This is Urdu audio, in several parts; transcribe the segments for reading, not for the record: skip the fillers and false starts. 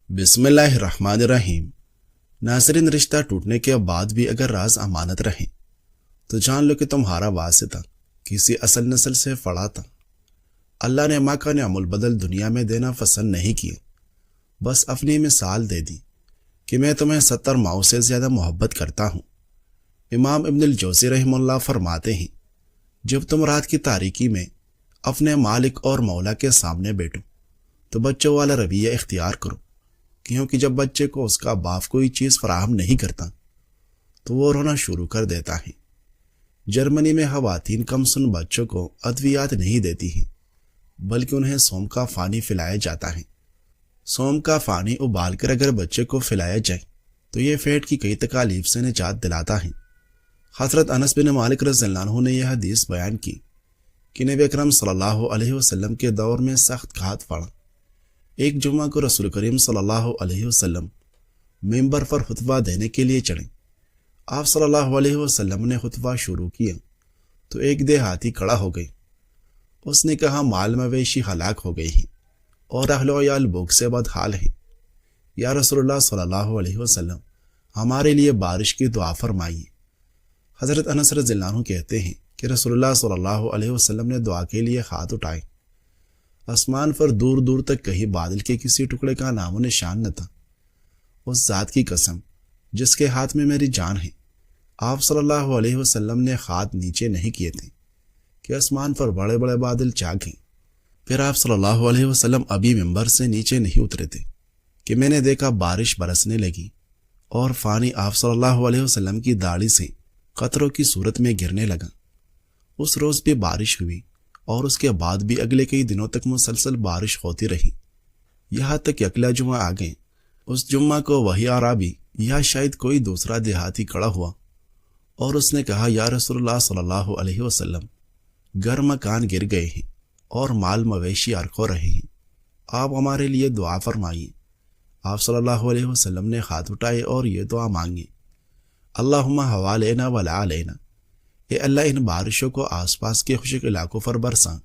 بسم اللہ الرحمن الرحیم۔ ناظرین، رشتہ ٹوٹنے کے بعد بھی اگر راز امانت رہیں تو جان لو کہ تمہارا واسطہ کسی اصل نسل سے پڑا تھا۔ اللہ نے ماں کا نعم البدل دنیا میں دینا پسند نہیں کیا، بس اپنی مثال دے دی کہ میں تمہیں 70 ماؤں سے زیادہ محبت کرتا ہوں۔ امام ابن الجوزی رحمہ اللہ فرماتے ہیں، جب تم رات کی تاریکی میں اپنے مالک اور مولا کے سامنے بیٹھو تو بچوں والا رویہ اختیار کرو، کیونکہ جب بچے کو اس کا باپ کوئی چیز فراہم نہیں کرتا تو وہ رونا شروع کر دیتا ہے۔ جرمنی میں خواتین کم سن بچوں کو ادویات نہیں دیتی ہیں، بلکہ انہیں سوم کا پانی پلایا جاتا ہے۔ سوم کا پانی ابال کر اگر بچے کو پلایا جائے تو یہ پیٹ کی کئی تکالیف سے نجات دلاتا ہے۔ حضرت انس بن مالک رضی اللہ عنہ نے یہ حدیث بیان کی کہ نبی اکرم صلی اللہ علیہ وسلم کے دور میں سخت گھات پڑا۔ ایک جمعہ کو رسول کریم صلی اللہ علیہ وسلم ممبر پر خطبہ دینے کے لیے چڑھے۔ آپ صلی اللہ علیہ وسلم نے خطبہ شروع کیا تو ایک دیہاتی کھڑا ہو گئی۔ اس نے کہا، مال مویشی ہلاک ہو گئی ہیں اور اہل و عیال بھوک سے بدحال ہیں۔ یا رسول اللہ صلی اللہ علیہ وسلم، ہمارے لیے بارش کی دعا فرمائیے۔ حضرت انس رضی اللہ عنہ کہتے ہیں کہ رسول اللہ صلی اللہ علیہ وسلم نے دعا کے لیے ہاتھ اٹھائے۔ آسمان پر دور دور تک کہیں بادل کے کسی ٹکڑے کا نام و نشان نہ تھا۔ اس ذات کی قسم جس کے ہاتھ میں میری جان ہے، آپ صلی اللہ علیہ وسلم نے ہاتھ نیچے نہیں کیے تھے کہ آسمان پر بڑے بڑے بادل چھا گئے۔ پھر آپ صلی اللہ علیہ وسلم ابھی ممبر سے نیچے نہیں اترے تھے کہ میں نے دیکھا بارش برسنے لگی اور پانی آپ صلی اللہ علیہ وسلم کی داڑھی سے قطروں کی صورت میں گرنے لگا۔ اس روز بھی بارش ہوئی اور اس کے بعد بھی اگلے کئی دنوں تک مسلسل بارش ہوتی رہی، یہاں تک کہ اگلا جمعہ آ گئے۔ اس جمعہ کو وہی عرابی یا شاید کوئی دوسرا دیہاتی کھڑا ہوا اور اس نے کہا، یا رسول اللہ صلی اللہ علیہ وسلم، گھر مکان گر گئے ہیں اور مال مویشی غرق ہو رہے ہیں، آپ ہمارے لیے دعا فرمائیے۔ آپ صلی اللہ علیہ وسلم نے ہاتھ اٹھائے اور یہ دعا مانگی، اللہم حوالینا ولا علینا، اے اللہ ان بارشوں کو آس پاس کے خشک علاقوں پر برساں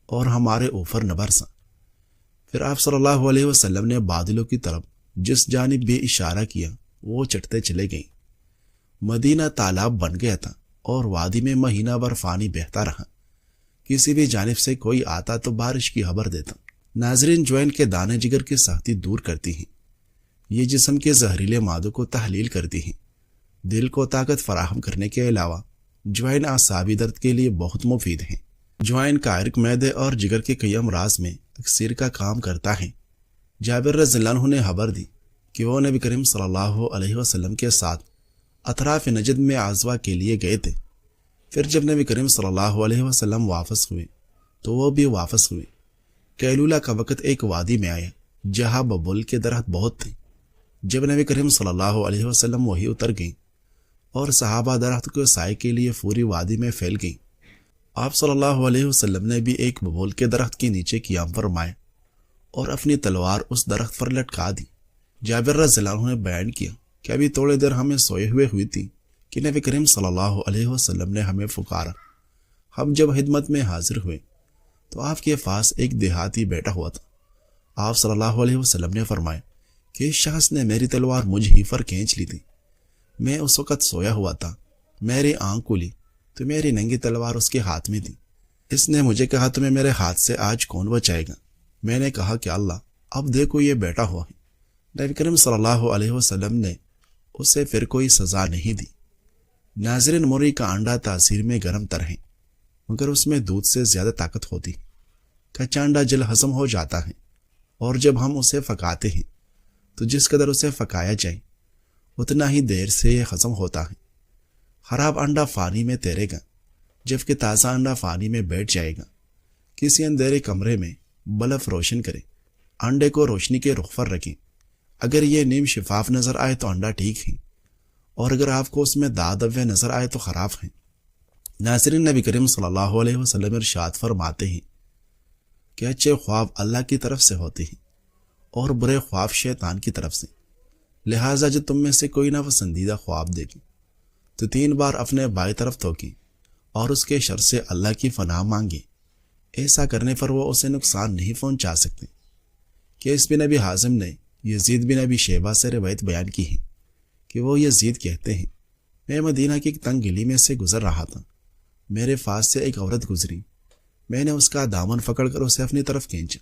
اور ہمارے اوپر نہ برساں۔ پھر آپ صلی اللہ علیہ وسلم نے بادلوں کی طرف جس جانب بھی اشارہ کیا وہ چٹتے چلے گئیں۔ مدینہ تالاب بن گیا تھا اور وادی میں مہینہ بھر پانی بہتا رہا۔ کسی بھی جانب سے کوئی آتا تو بارش کی خبر دیتا۔ ناظرین، جوائن کے دانے جگر کی سختی دور کرتی ہیں، یہ جسم کے زہریلے مادوں کو تحلیل کرتی ہیں۔ دل کو طاقت فراہم کرنے کے علاوہ جوائن اعصابی درد کے لیے بہت مفید ہیں۔ جوائن کا عرق معدے اور جگر کے کئی امراض میں اکثر کا کام کرتا ہے۔ جابر رضی اللہ عنہ نے خبر دی کہ وہ نبی کریم صلی اللہ علیہ وسلم کے ساتھ اطراف نجد میں عزوہ کے لیے گئے تھے۔ پھر جب نبی کریم صلی اللہ علیہ وسلم واپس ہوئے تو وہ بھی واپس ہوئے۔ کیلولہ کا وقت ایک وادی میں آیا جہاں ببول کے درخت بہت تھے۔ جب نبی کریم صلی اللہ علیہ وسلم وہی اتر گئیں اور صحابہ درخت کے سائے کے لیے پوری وادی میں پھیل گئیں۔ آپ صلی اللہ علیہ وسلم نے بھی ایک ببول کے درخت کے نیچے قیام فرمایا اور اپنی تلوار اس درخت پر لٹکا دی۔ جابر رضی اللہ عنہ نے بیان کیا کہ ابھی تھوڑے دیر ہمیں سوئے ہوئی تھی کہ نبی کریم صلی اللہ علیہ وسلم نے ہمیں پکارا۔ ہم جب خدمت میں حاضر ہوئے تو آپ کے پاس ایک دیہاتی بیٹھا ہوا تھا۔ آپ صلی اللہ علیہ وسلم نے فرمایا کہ اس شخص نے میری تلوار مجھ ہی پر کھینچ لی تھی۔ میں اس وقت سویا ہوا تھا، میری آنکھ کھلی تو میری ننگی تلوار اس کے ہاتھ میں تھی۔ اس نے مجھے کہا، تمہیں میرے ہاتھ سے آج کون بچائے گا؟ میں نے کہا کہ اللہ، اب دیکھو یہ بیٹا ہوا ہے۔ نبی کریم صلی اللہ علیہ وسلم نے اسے پھر کوئی سزا نہیں دی۔ ناظرین، مرغی کا انڈا تاثیر میں گرم تر ہے مگر اس میں دودھ سے زیادہ طاقت ہوتی۔ کچا انڈا جل ہضم ہو جاتا ہے اور جب ہم اسے پکاتے ہیں تو جس قدر اسے پکایا جائے اتنا ہی دیر سے یہ ہضم ہوتا ہے۔ خراب انڈا پانی میں تیرے گا جبکہ تازہ انڈا پانی میں بیٹھ جائے گا۔ کسی اندھیرے کمرے میں بلب روشن کریں، انڈے کو روشنی کے رخ پر رکھیں۔ اگر یہ نیم شفاف نظر آئے تو انڈا ٹھیک ہے اور اگر آپ کو اس میں داغ دھبے نظر آئے تو خراب ہے۔ ناظرین، نبی کریم صلی اللہ علیہ وسلم ارشاد فرماتے ہیں کہ اچھے خواب اللہ کی طرف سے ہوتے ہیں اور برے خواب شیطان کی طرف سے۔ لہٰذا جب تم میں سے کوئی ناپسندیدہ خواب دیکھے تو 3 بار اپنے بائیں طرف توکے اور اس کے شر سے اللہ کی پناہ مانگے۔ ایسا کرنے پر وہ اسے نقصان نہیں پہنچا سکتے۔ کہ اس بن ابی حازم نے یزید بن ابی شیبہ سے روایت بیان کی ہے کہ وہ یزید کہتے ہیں، میں مدینہ کی ایک تنگ گلی میں سے گزر رہا تھا، میرے پاس سے ایک عورت گزری، میں نے اس کا دامن پکڑ کر اسے اپنی طرف کھینچا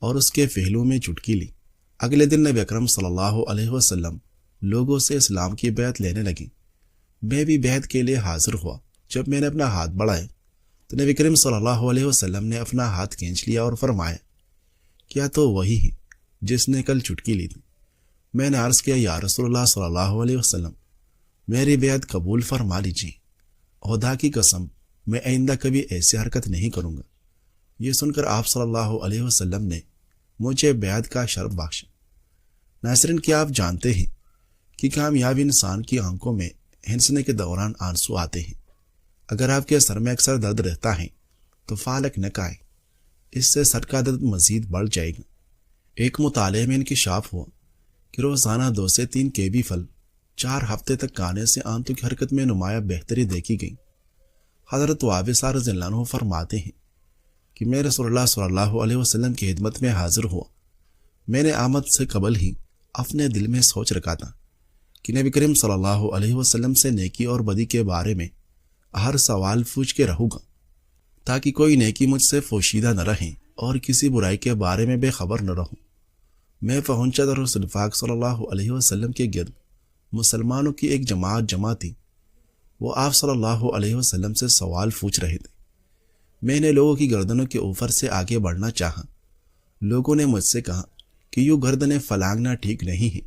اور اس کے پہلو میں چٹکی لی۔ اگلے دن نبی اکرم صلی اللہ علیہ وسلم لوگوں سے اسلام کی بیعت لینے لگے۔ میں بھی بیعت کے لیے حاضر ہوا۔ جب میں نے اپنا ہاتھ بڑھایا تو نبی کریم صلی اللہ علیہ وسلم نے اپنا ہاتھ کھینچ لیا اور فرمایا، کیا تو وہی ہے جس نے کل چٹکی لی تھی؟ میں نے عرض کیا، یا رسول اللہ صلی اللہ علیہ وسلم، میری بیعت قبول فرما لیجیے، خدا کی قسم میں آئندہ کبھی ایسی حرکت نہیں کروں گا۔ یہ سن کر آپ صلی اللہ علیہ وسلم نے مجھے بیعت کا شرف بخشا۔ ناظرین، کیا آپ جانتے ہیں کہ کامیاب انسان کی آنکھوں میں ہنسنے کے دوران آنسو آتے ہیں؟ اگر آپ کے سر میں اکثر درد رہتا ہے تو فالک نہ کھائیں، اس سے سر کا درد مزید بڑھ جائے گا۔ ایک مطالعے میں انکشاف ہوا کہ روزانہ 2 سے 3 کیوی پھل 4 ہفتے تک کھانے سے آنتوں کی حرکت میں نمایاں بہتری دیکھی گئی۔ حضرت وابصہ رضی اللہ عنہ فرماتے ہیں کہ میں رسول اللہ صلی اللہ علیہ وسلم کی خدمت میں حاضر ہوا۔ میں نے آمد سے قبل ہی اپنے دل میں سوچ رکھا تھا کہ نبی کریم صلی اللہ علیہ وسلم سے نیکی اور بدی کے بارے میں ہر سوال پوچھ کے رہوں گا، تاکہ کوئی نیکی مجھ سے پوشیدہ نہ رہے اور کسی برائی کے بارے میں بے خبر نہ رہوں۔ میں پہنچا تو رسول پاک صلی اللہ علیہ وسلم کے گرد مسلمانوں کی ایک جماعت جمع تھی۔ وہ آپ صلی اللہ علیہ وسلم سے سوال پوچھ رہے تھے۔ میں نے لوگوں کی گردنوں کے اوپر سے آگے بڑھنا چاہا۔ لوگوں نے مجھ سے کہا کہ یوں گردنیں پھلانگنا ٹھیک نہیں ہے۔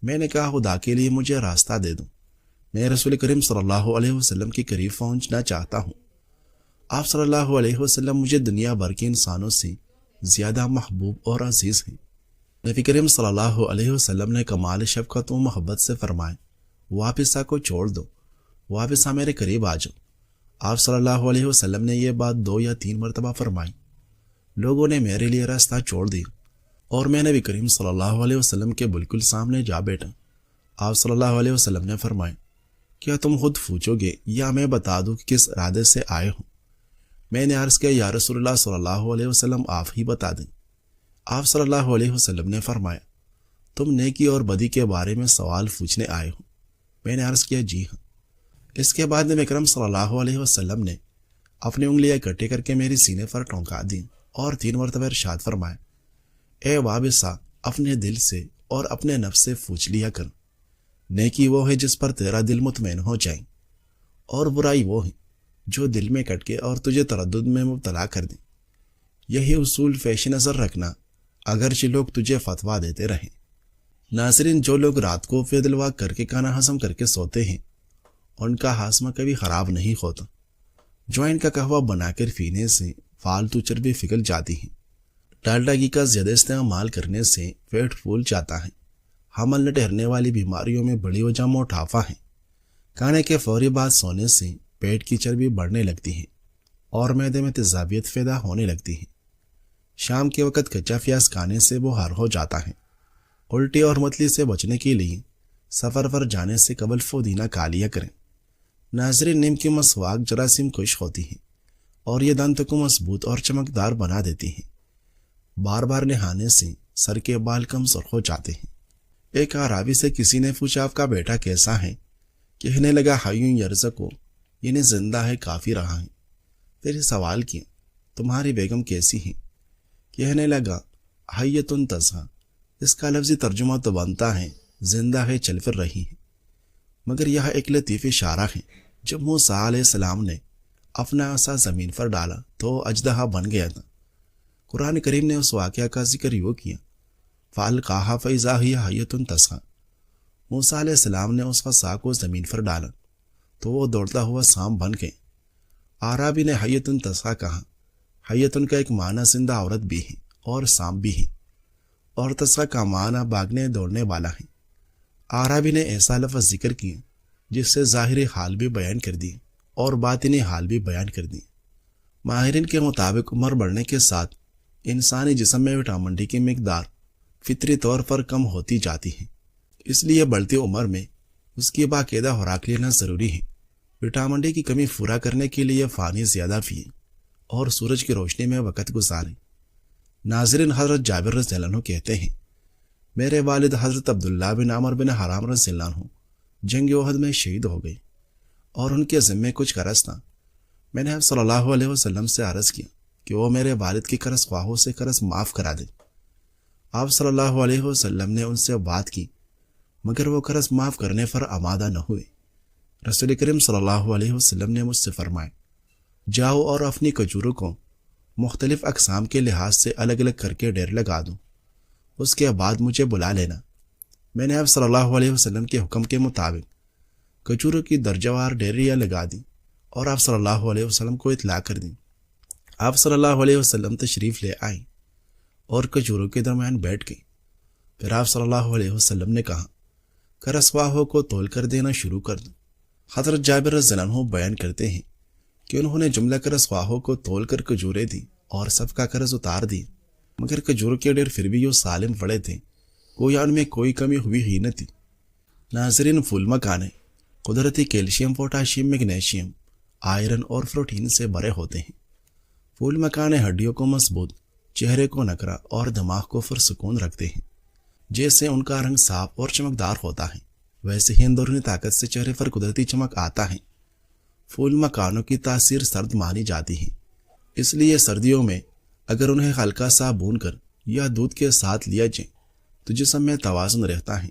میں نے کہا، خدا کے لیے مجھے راستہ دے دو، میں رسول کریم صلی اللہ علیہ وسلم کے قریب پہنچنا چاہتا ہوں۔ آپ صلی اللہ علیہ وسلم مجھے دنیا بھر کے انسانوں سے زیادہ محبوب اور عزیز ہیں۔ نبی کریم صلی اللہ علیہ وسلم نے کمال شفقت و محبت سے فرمایا، وابصہ کو چھوڑ دو، وابصہ میرے قریب آ جاؤ۔ آپ صلی اللہ علیہ وسلم نے یہ بات 2 یا 3 مرتبہ فرمائی۔ لوگوں نے میرے لیے راستہ چھوڑ دیا اور میں نبی کریم صلی اللہ علیہ وسلم کے بالکل سامنے جا بیٹھا۔ آپ صلی اللہ علیہ وسلم نے فرمایا، کیا تم خود پوچھو گے یا میں بتا دوں کہ کس ارادے سے آئے ہوں؟ میں نے عرض کیا، یا رسول اللہ صلی اللہ علیہ وسلم آپ ہی بتا دیں۔ آپ صلی اللہ علیہ وسلم نے فرمایا، تم نیکی اور بدی کے بارے میں سوال پوچھنے آئے ہو؟ میں نے عرض کیا، جی ہاں۔ اس کے بعد نبی اکرم صلی اللہ علیہ وسلم نے اپنی انگلیاں اکٹھی کر کے میری سینے پر ٹھونکا دی اور 3 مرتبہ ارشاد فرمایا، اے وابصہ، اپنے دل سے اور اپنے نفس سے پوچھ لیا کر۔ نیکی وہ ہے جس پر تیرا دل مطمئن ہو جائے، اور برائی وہ ہے جو دل میں کٹ کے اور تجھے تردد میں مبتلا کر دیں۔ یہی اصول پیش نظر رکھنا اگرچہ لوگ تجھے فتویٰ دیتے رہیں۔ ناظرین، جو لوگ رات کو فیدل واک کر کے کھانا ہضم کر کے سوتے ہیں ان کا ہاضمہ کبھی خراب نہیں ہوتا۔ جوائن کا قہوہ بنا کر پینے سے فالتو چربی پگھل جاتی ہے۔ ڈالڈا گھی کا زیادہ استعمال کرنے سے پیٹ پھول جاتا ہے۔ حمل نہ ٹھہرنے والی بیماریوں میں بڑی وجہ موٹاپا ہے۔ کھانے کے فوری بعد سونے سے پیٹ کی چربی بڑھنے لگتی ہے اور معدے میں تیزابیت پیدا ہونے لگتی ہے۔ شام کے وقت کچا پیاز کھانے سے بخار ہو جاتا ہے۔ الٹی اور متلی سے بچنے کے لیے سفر پر جانے سے قبل پودینہ کھا لیا کریں۔ ناظرین، نیم کی مسواک جراثیم کش ہوتی ہے اور یہ دانتوں کو مضبوط اور چمکدار بنا دیتی ہے۔ بار بار نہانے سے سر کے بال کمزور ہو جاتے ہیں۔ ایک اعرابی سے کسی نے پوچھا، آپ کا بیٹا کیسا ہے؟ کہنے لگا، حیٌّ یرزقُ، یعنی زندہ ہے، کافی رہا ہے۔ پھر سوال کیا، تمہاری بیگم کیسی ہے؟ کہنے لگا، حیّۃٌ تسعیٰ۔ اس کا لفظی ترجمہ تو بنتا ہے زندہ ہے، چل پھر رہی ہے، مگر یہ ایک لطیف اشارہ ہے۔ جب موسیٰ علیہ السلام نے اپنا عصا زمین پر ڈالا تو اژدہا بن گیا تھا۔ قرآن کریم نے اس واقعہ کا ذکر یوں کیا، فَأَلْقَاهَا فَإِذَا هِيَ حَيَّةٌ تَسْعَىٰ۔ موسیٰ علیہ السلام نے اس عصا کو زمین پر ڈالا تو وہ دوڑتا ہوا سانپ بن گئے۔ اعرابی نے حیّۃ تسعیٰ کہا۔ حیّۃ کا ایک معنی زندہ عورت بھی ہے اور سانپ بھی ہے، اور تسعیٰ کا معنی بھاگنے دوڑنے والا ہے۔ اعرابی نے ایسا لفظ ذکر کیا جس سے ظاہری حال بھی بیان کر دی اور باطنی حال بھی بیان کر دی۔ ماہرین کے مطابق عمر بڑھنے کے ساتھ انسانی جسم میں وٹامن ڈی کی مقدار فطری طور پر کم ہوتی جاتی ہے، اس لیے بڑھتی عمر میں اس کی باقاعدہ خوراک لینا ضروری ہے۔ وٹامن ڈی کی کمی پورا کرنے کے لیے پانی زیادہ پئیں اور سورج کی روشنی میں وقت گزاریں۔ ناظرین، حضرت جابر رضی اللہ عنہ کہتے ہیں، میرے والد حضرت عبداللہ بن عمر بن حرام رضی اللہ عنہ جنگ احد میں شہید ہو گئے اور ان کے ذمے کچھ قرض تھا۔ میں نے آپ صلی اللہ علیہ وسلم سے عرض کیا کہ وہ میرے والد کی قرض خواہوں سے قرض معاف کرا دیں۔ آپ صلی اللہ علیہ وسلم نے ان سے بات کی مگر وہ قرض معاف کرنے پر آمادہ نہ ہوئے۔ رسول کریم صلی اللہ علیہ وسلم نے مجھ سے فرمایا، جاؤ اور اپنی کھجوروں کو مختلف اقسام کے لحاظ سے الگ الگ کر کے ڈھیر لگا دوں، اس کے بعد مجھے بلا لینا۔ میں نے آپ صلی اللہ علیہ وسلم کے حکم کے مطابق کھجوروں کی درجہ وار ڈھیریاں لگا دیں اور آپ صلی اللہ علیہ وسلم کو اطلاع کر دیں۔ آپ صلی اللہ علیہ وسلم تشریف لے آئیں اور کھجوروں کے درمیان بیٹھ گئے۔ پھر آپ صلی اللہ علیہ وسلم نے کہا، قرض خواہوں کو تول کر دینا شروع کر دو۔ حضرت جابر رضی اللہ عنہ بیان کرتے ہیں کہ انہوں نے جملہ قرض خواہوں کو تول کر کھجوریں دی اور سب کا قرض اتار دی، مگر کھجوروں کے ڈھیر پھر بھی جو سالم پڑے تھے، گویا ان میں کوئی کمی ہوئی ہی نہ تھی۔ ناظرین، پھول مکانے قدرتی کیلشیم، پوٹاشیم، میگنیشیم، آئرن اور پروٹین سے بھرے ہوتے ہیں۔ پھول مکانے ہڈیوں کو مضبوط، چہرے کو نکرا اور دماغ کو پرسکون رکھتے ہیں۔ جیسے ان کا رنگ صاف اور چمکدار ہوتا ہے، ویسے ہی اندرونی طاقت سے چہرے پر قدرتی چمک آتا ہے۔ پھول مکانوں کی تاثیر سرد مانی جاتی ہے، اس لیے سردیوں میں اگر انہیں ہلکا سا بھون کر یا دودھ کے ساتھ لیا جائے تو جسم میں توازن رہتا ہے۔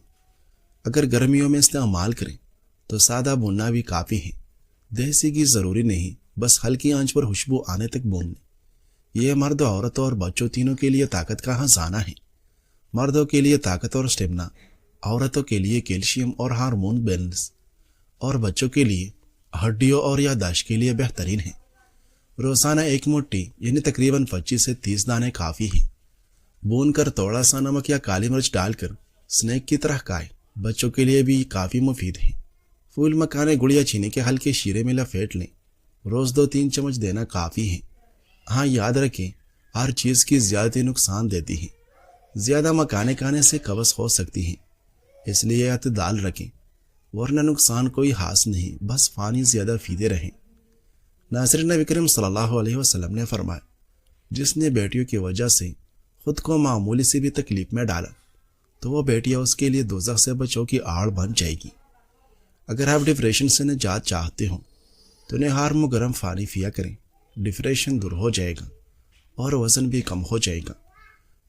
اگر گرمیوں میں استعمال کریں تو سادہ بھوننا بھی کافی ہے، دیسی گھی ضروری نہیں، بس ہلکی آنچ پر خوشبو آنے تک بھون لیں۔ یہ مرد، عورت اور بچوں تینوں کے لیے طاقت کا خزانہ ہے۔ مردوں کے لیے طاقت اور اسٹیمنا، عورتوں کے لیے کیلشیم اور ہارمون بیلنس، اور بچوں کے لیے ہڈیوں اور یادداشت کے لیے بہترین ہے۔ روزانہ ایک مٹھی یعنی تقریباً 25 سے 30 دانے کافی ہیں۔ بھون کر تھوڑا سا نمک یا کالی مرچ ڈال کر سنیک کی طرح کھائیں، بچوں کے لیے بھی کافی مفید ہے۔ پھول مکانے گڑ یا چینی کے ہلکے شیرے میں لپیٹ لیں، روز 2-3 چمچ دینا کافی ہے۔ ہاں، یاد رکھیں، ہر چیز کی زیادتی نقصان دیتی ہے۔ زیادہ مکانے کھانے سے قبض ہو سکتی ہے، اس لیے اعتدال رکھیں، ورنہ نقصان کوئی خاص نہیں، بس پانی زیادہ پیتے رہیں۔ ناظرین، نبی کریم صلی اللہ علیہ وسلم نے فرمایا، جس نے بیٹیوں کی وجہ سے خود کو معمولی سے بھی تکلیف میں ڈالا تو وہ بیٹیاں اس کے لیے دوزخ سے بچوں کی آڑ بن جائے گی۔ اگر آپ ڈپریشن سے نجات چاہتے ہوں تو نہار گرم پانی پیا کریں، ڈپریشن دور ہو جائے گا اور وزن بھی کم ہو جائے گا۔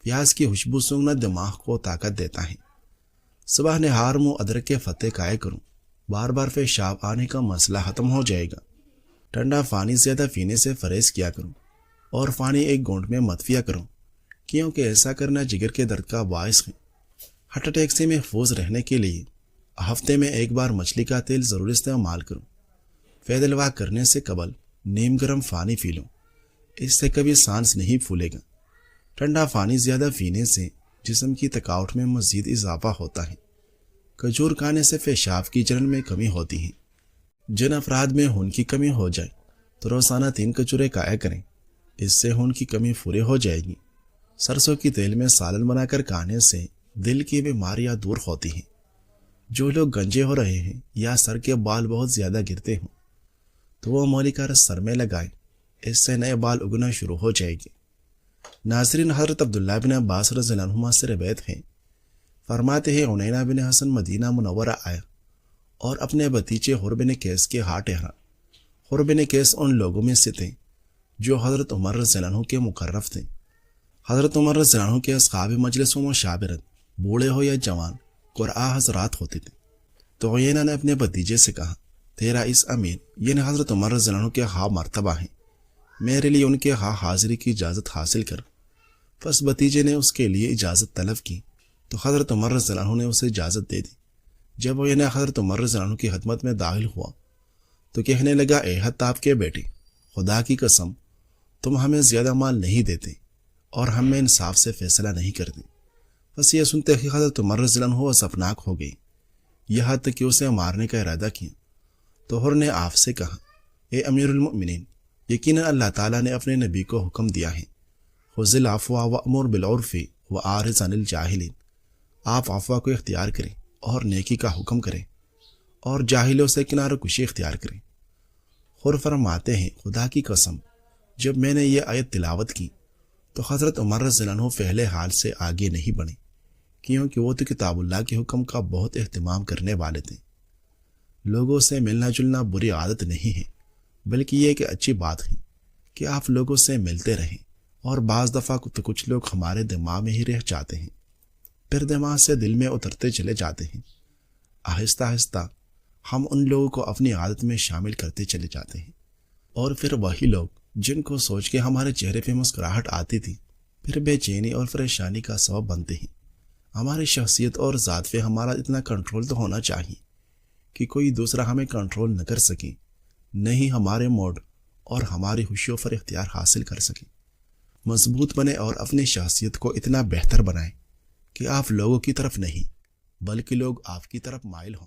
پیاز کی خوشبو سونگھنا دماغ کو طاقت دیتا ہے۔ صبح نہار ادرک کے پتے کھایا کروں، بار بار پیشاب آنے کا مسئلہ ختم ہو جائے گا۔ ٹھنڈا پانی زیادہ پینے سے پرہیز کیا کروں اور پانی ایک گھونٹ میں مت پیا کروں، کیونکہ ایسا کرنا جگر کے درد کا باعث ہے۔ ہارٹ اٹیک سے محفوظ رہنے کے لیے ہفتے میں ایک بار مچھلی کا تیل ضرور استعمال کروں۔ پیدل واک کرنے سے قبل نیم گرم پانی پی لوں، اس سے کبھی سانس نہیں پھولے گا۔ ٹھنڈا پانی زیادہ پینے سے جسم کی تھکاوٹ میں مزید اضافہ ہوتا ہے۔ کھجور کھانے سے پیشاب کی جلن میں کمی ہوتی ہے۔ جن افراد میں خون کی کمی ہو جائے تو روزانہ 3 کھجوریں کھایا کریں، اس سے خون کی کمی پوری ہو جائے گی۔ سرسوں کی تیل میں سالن بنا کر کھانے سے دل کی بیماریاں دور ہوتی ہیں۔ جو لوگ گنجے ہو رہے ہیں یا سر کے بال بہت زیادہ گرتے ہوں تو وہ مولی کا رس سر میں لگائیں، اس سے نئے بال اگنا شروع ہو جائے گے۔ ناظرین، حضرت عبداللہ بن عباس رضی اللہ عنہما سے روایت ہے، فرماتے ہیں عینہ بن حسن مدینہ منورہ آیا اور اپنے بھتیجے حر بن قیس کے ہاں ٹھہرا۔ حر بن قیس ان لوگوں میں سے تھے جو حضرت عمر رضی اللہ عنہ کے مقرب تھے۔ حضرت عمر رضی اللہ عنہ کے اصحاب مجلس و مشاورت، بوڑھے ہو یا جوان، قرآ حضرات ہوتے تھے۔ تو عینہ نے اپنے بھتیجے سے کہا، تیرا اس امیر یعنی حضرت عمر رضی اللہ عنہ کے ہاں مرتبہ ہے، میرے لیے ان کے ہاں حاضری کی اجازت حاصل کر۔ پس بھتیجے نے اس کے لیے اجازت طلب کی تو حضرت عمر رضی اللہ عنہ نے اسے اجازت دے دی۔ جب وہ حضرت عمر رضی اللہ عنہ کی خدمت میں داخل ہوا تو کہنے لگا، اے حطاب کے بیٹے، خدا کی قسم تم ہمیں زیادہ مال نہیں دیتے اور ہم میں انصاف سے فیصلہ نہیں کرتے۔ بس یہ سنتے ہی حضرت عمر رضی اللہ عنہ افسوسناک ہو گئی، یہاں تک کہ اسے مارنے کا ارادہ کیا۔ تو حر نے آپ سے کہا، اے امیر المؤمنین، یقیناً اللہ تعالیٰ نے اپنے نبی کو حکم دیا ہے، خذ العفو وأمر بالعرف وأعرض عن الجاہلین، آپ عفو کو اختیار کریں اور نیکی کا حکم کریں اور جاہلوں سے کنارہ کشی اختیار کریں۔ حر فرماتے ہیں، خدا کی قسم جب میں نے یہ آیت تلاوت کی تو حضرت عمر رضی اللہ عنہ پہلے حال سے آگے نہیں بڑھے، کیونکہ وہ تو کتاب اللہ کے حکم کا بہت اہتمام کرنے والے تھے۔ لوگوں سے ملنا جلنا بری عادت نہیں ہے، بلکہ یہ ایک اچھی بات ہے کہ آپ لوگوں سے ملتے رہیں، اور بعض دفعہ تو کچھ لوگ ہمارے دماغ میں ہی رہ جاتے ہیں، پھر دماغ سے دل میں اترتے چلے جاتے ہیں۔ آہستہ آہستہ ہم ان لوگوں کو اپنی عادت میں شامل کرتے چلے جاتے ہیں، اور پھر وہی لوگ جن کو سوچ کے ہمارے چہرے پہ مسکراہٹ آتی تھی، پھر بے چینی اور پریشانی کا سبب بنتے ہیں۔ ہماری شخصیت اور ذات پہ ہمارا اتنا کنٹرول تو ہونا چاہیے کہ کوئی دوسرا ہمیں کنٹرول نہ کر سکے، نہیں ہمارے موڈ اور ہماری خوشیوں پر اختیار حاصل کر سکے۔ مضبوط بنے اور اپنی شخصیت کو اتنا بہتر بنائیں کہ آپ لوگوں کی طرف نہیں بلکہ لوگ آپ کی طرف مائل ہوں۔